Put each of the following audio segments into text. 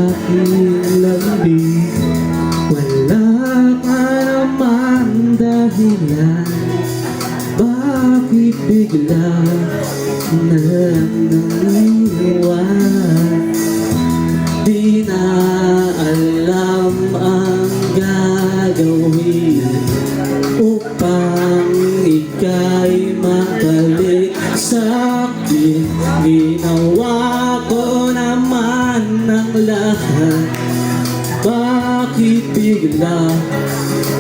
aking lambing. Wala ka naman dahilan, bakit bigla na lang naiwan? Di na alam ang gagawin upang ika'y makalik sa'kin. Ginawa ko naman ang lahat, bakit bigla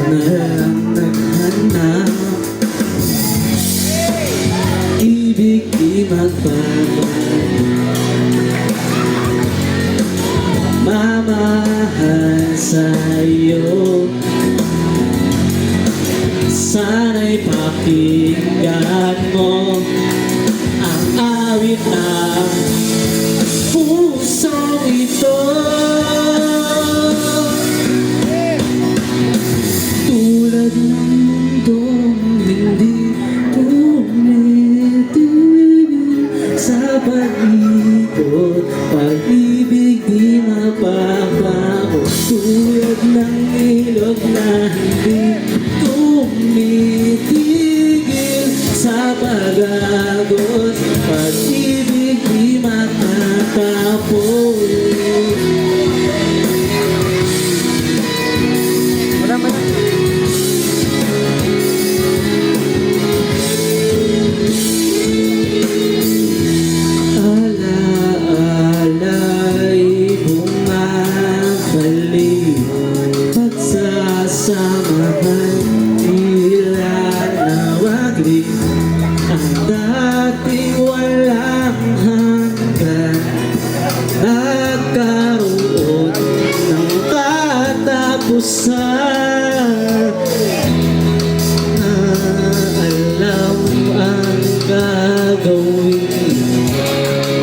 na lang naghanap? Ibig di magbabago, mamahal sa'yo. Sana'y pakinggan mo ang awit ng pusong ito. Tulad ng mundong hindi tumitigil sa paligid, pag-ibig di mapapago. Tulad ng ilog na hindi tumitigil sa pag-agos, pag-ibig di matatapos. Alaala'y bumabalik, pagsasamahan tila nawaglik, ang dating walang hanggan nagkaroon ng katapusan. Alam ang gagawin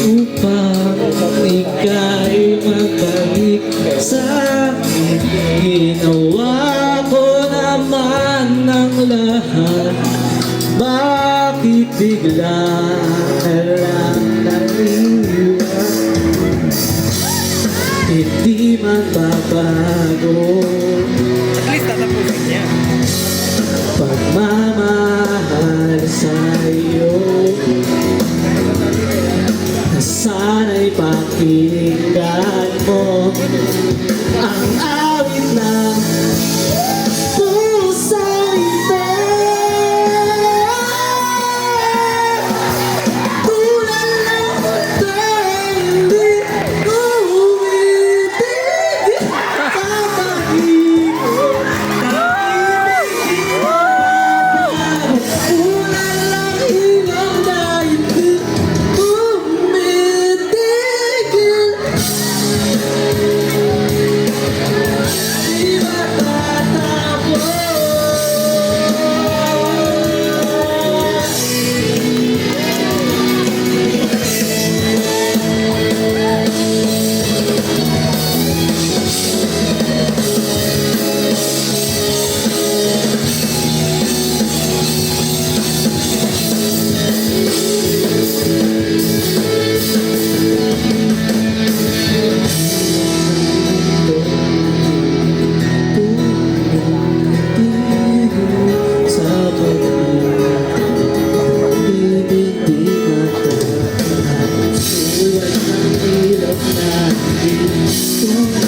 upang ika'y magbalik sa'kin. Ginawa ko naman ang lahat, bakit bigla na lang naiwan? Hindi magbabago pagmamahal sa'yo. Sana'y pakinggan mo ang awit ng pusong ito. Tulad ng mundong hindi tumitigil sa pag-ibig, tulad ng ilog na hindi tumitigil, di matatapos. Tulad ng ilog na hindi